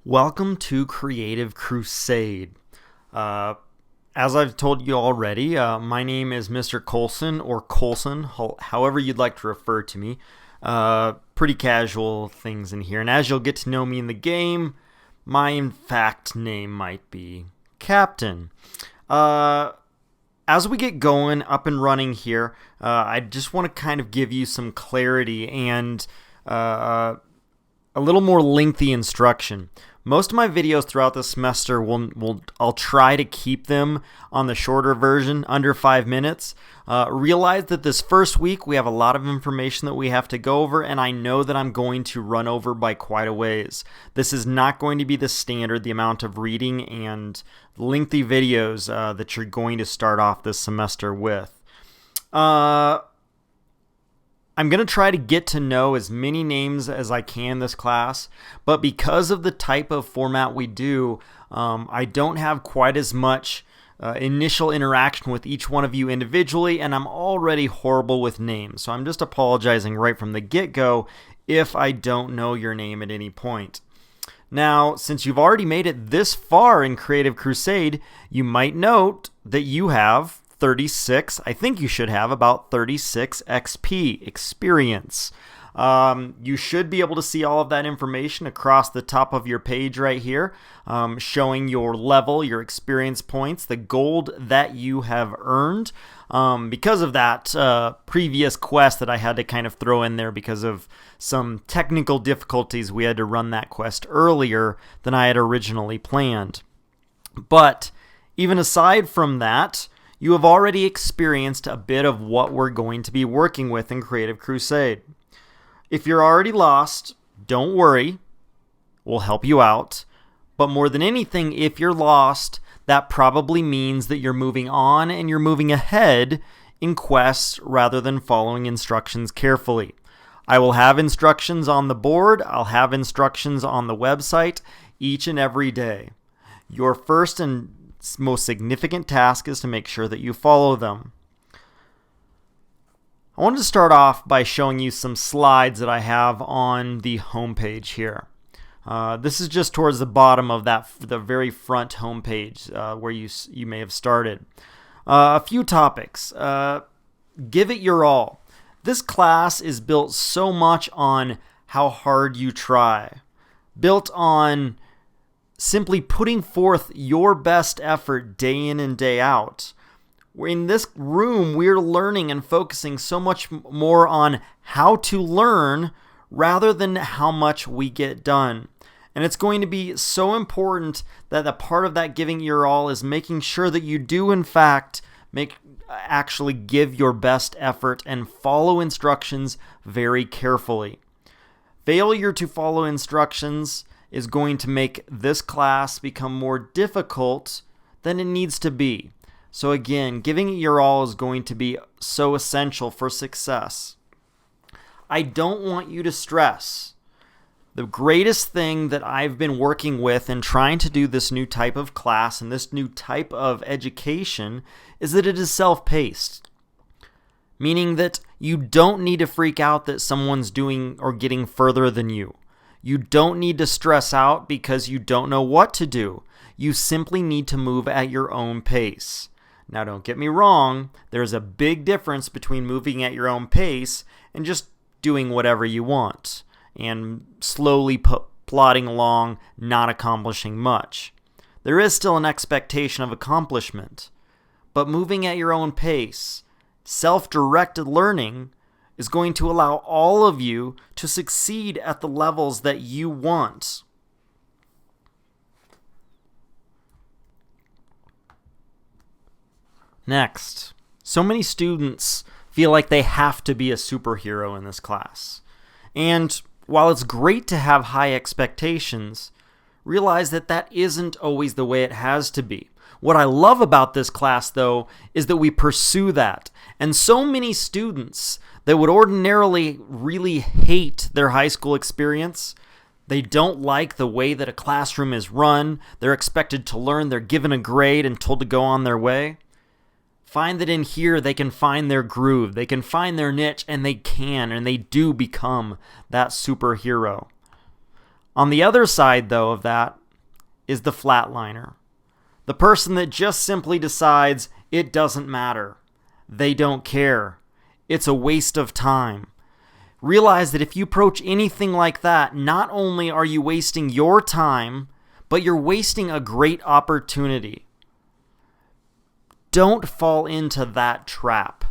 Welcome to Creative Crusade. As I've told you already, my name is Mr. Colson or Colson, however you'd like to refer to me. Pretty casual things in here. And as you'll get to know me in the game, my in fact name might be Captain. As we get going, up and running here, I just want to kind of give you some clarity and a little more lengthy instruction. Most of my videos throughout the semester I'll try to keep them on the shorter version, under 5 minutes. Realize that this first week we have a lot of information that we have to go over, and I know that I'm going to run over by quite a ways. This is not going to be the standard, the amount of reading and lengthy videos that you're going to start off this semester with. I'm going to try to get to know as many names as I can this class, but because of the type of format we do, I don't have quite as much initial interaction with each one of you individually, and I'm already horrible with names, so I'm just apologizing right from the get-go if I don't know your name at any point. Now, since you've already made it this far in Creative Crusade, you might note that you have 36, I think you should have about 36 XP experience. You should be able to see all of that information across the top of your page right here, showing your level, your experience points, the gold that you have earned. Because of that previous quest that I had to kind of throw in there because of some technical difficulties, we had to run that quest earlier than I had originally planned. But even aside from that, you have already experienced a bit of what we're going to be working with in Creative Crusade. If you're already lost, don't worry. We'll help you out. But more than anything, if you're lost, that probably means that you're moving on and you're moving ahead in quests rather than following instructions carefully. I will have instructions on the board. I'll have instructions on the website each and every day. Your first and most significant task is to make sure that you follow them. I wanted to start off by showing you some slides that I have on the homepage here. This is just towards the bottom of the very front homepage where you may have started. A few topics. Give it your all. This class is built so much on how hard you try. Built on simply putting forth your best effort day in and day out. In this room, we're learning and focusing so much more on how to learn rather than how much we get done. And it's going to be so important that a part of that giving your all is making sure that you do, in fact, actually give your best effort and follow instructions very carefully. Failure to follow instructions is going to make this class become more difficult than it needs to be. So again, giving it your all is going to be so essential for success. I don't want you to stress. The greatest thing that I've been working with and trying to do this new type of class and this new type of education is that it is self-paced. Meaning that you don't need to freak out that someone's doing or getting further than you. You don't need to stress out because you don't know what to do. You simply need to move at your own pace. Now, don't get me wrong, there's a big difference between moving at your own pace and just doing whatever you want and slowly plodding along, not accomplishing much. There is still an expectation of accomplishment, but moving at your own pace, self-directed learning, is going to allow all of you to succeed at the levels that you want. Next, so many students feel like they have to be a superhero in this class. And while it's great to have high expectations, realize that that isn't always the way it has to be. What I love about this class, though, is that we pursue that. And so many students that would ordinarily really hate their high school experience, they don't like the way that a classroom is run, they're expected to learn, they're given a grade and told to go on their way, find that in here they can find their groove, they can find their niche, and they do become that superhero. On the other side, though, of that is the flatliner. The person that just simply decides it doesn't matter. They don't care. It's a waste of time. Realize that if you approach anything like that, not only are you wasting your time, but you're wasting a great opportunity. Don't fall into that trap.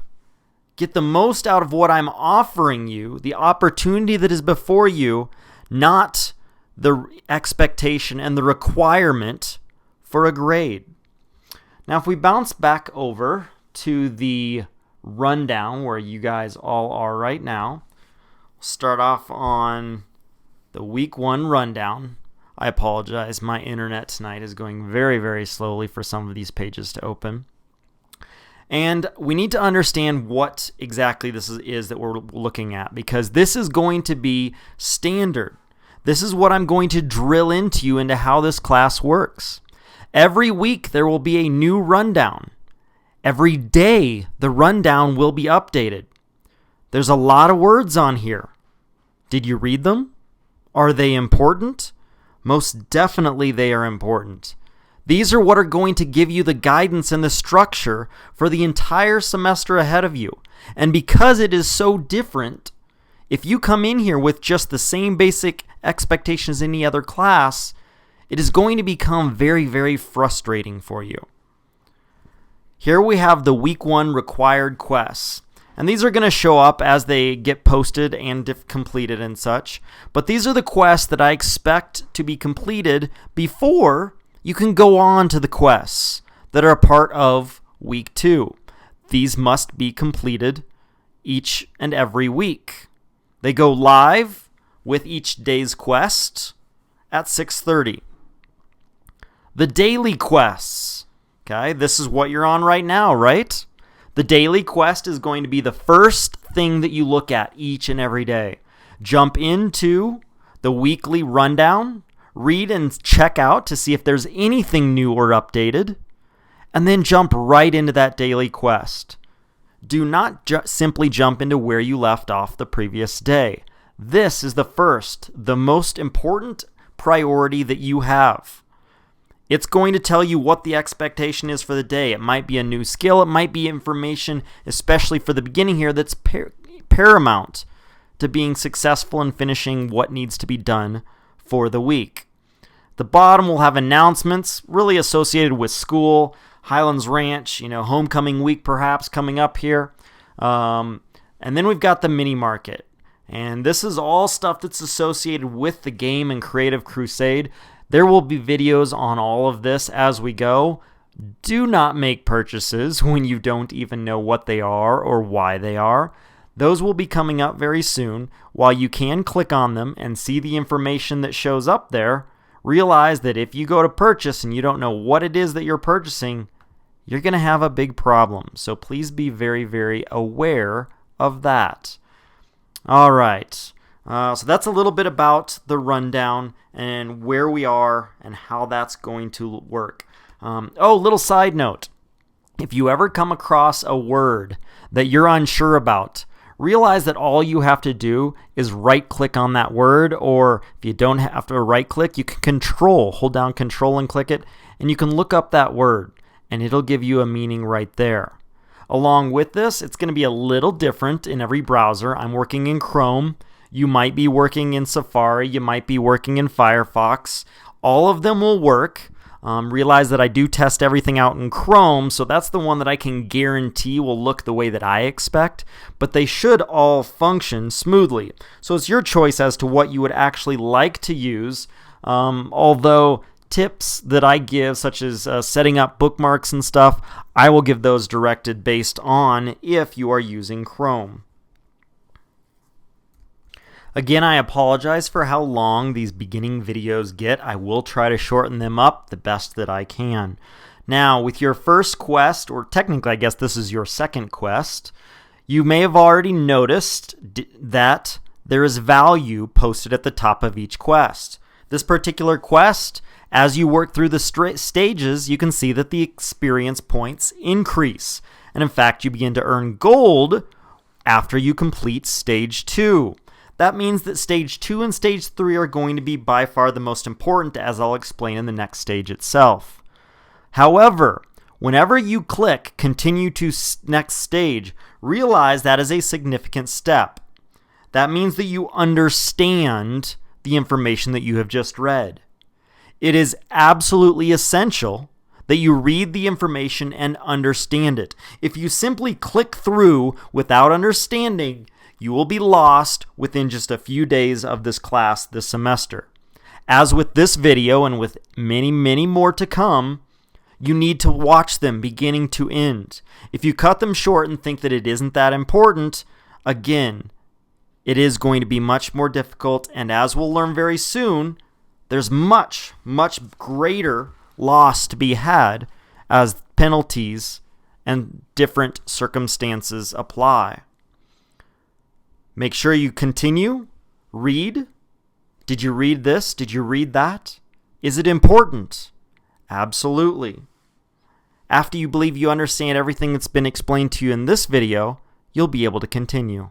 Get the most out of what I'm offering you, the opportunity that is before you, not the expectation and the requirement for a grade. Now, if we bounce back over to the rundown where you guys all are right now, we'll start off on the week 1 rundown. I apologize. My internet tonight is going very, very slowly for some of these pages to open. And we need to understand what exactly this is that we're looking at, because this is going to be standard. This is what I'm going to drill into you into how this class works. Every week there will be a new rundown. Every day the rundown will be updated. There's a lot of words on here. Did you read them? Are they important? Most definitely they are important. These are what are going to give you the guidance and the structure for the entire semester ahead of you. And because it is so different, if you come in here with just the same basic expectations as any other class, it is going to become very, very frustrating for you. Here we have the week 1 required quests. And these are going to show up as they get posted and completed and such. But these are the quests that I expect to be completed before you can go on to the quests that are a part of week 2. These must be completed each and every week. They go live with each day's quest at 6:30. The daily quests. Okay, this is what you're on right now, right? The daily quest is going to be the first thing that you look at each and every day. Jump into the weekly rundown, read and check out to see if there's anything new or updated, and then jump right into that daily quest. Do not simply jump into where you left off the previous day. This is the most important priority that you have. It's going to tell you what the expectation is for the day. It might be a new skill. It might be information, especially for the beginning here, that's paramount to being successful in finishing what needs to be done for the week. The bottom will have announcements really associated with school, Highlands Ranch, homecoming week perhaps coming up here. And then we've got the mini market. And this is all stuff that's associated with the game and Creative Crusade. There will be videos on all of this as we go. Do not make purchases when you don't even know what they are or why they are. Those will be coming up very soon. While you can click on them and see the information that shows up there, realize that if you go to purchase and you don't know what it is that you're purchasing, you're going to have a big problem. So please be very, very aware of that. All right. So that's a little bit about the rundown and where we are and how that's going to work. Little side note. If you ever come across a word that you're unsure about, realize that all you have to do is right-click on that word, or if you don't have to right-click, you can hold down Control and click it, and you can look up that word, and it'll give you a meaning right there. Along with this, it's going to be a little different in every browser. I'm working in Chrome. You might be working in Safari. You might be working in Firefox. All of them will work. Realize that I do test everything out in Chrome, so that's the one that I can guarantee will look the way that I expect, but they should all function smoothly. So it's your choice as to what you would actually like to use, although tips that I give, such as setting up bookmarks and stuff, I will give those directed based on if you are using Chrome. Again, I apologize for how long these beginning videos get. I will try to shorten them up the best that I can. Now, with your first quest, or technically I guess this is your second quest, you may have already noticed that there is value posted at the top of each quest. This particular quest, as you work through the stages, you can see that the experience points increase. And in fact, you begin to earn gold after you complete stage 2. that means that stage 2 and stage 3 are going to be by far the most important, as I'll explain in the next stage itself. However, whenever you click continue to next stage, realize that is a significant step. That means that you understand the information that you have just read. It is absolutely essential that you read the information and understand it. If you simply click through without understanding, you will be lost within just a few days of this class this semester. As with this video and with many, many more to come, you need to watch them beginning to end. If you cut them short and think that it isn't that important, again, it is going to be much more difficult, and as we'll learn very soon, there's much, much greater loss to be had as penalties and different circumstances apply. Make sure you continue, read. Did you read this? Did you read that? Is it important? Absolutely. After you believe you understand everything that's been explained to you in this video, you'll be able to continue.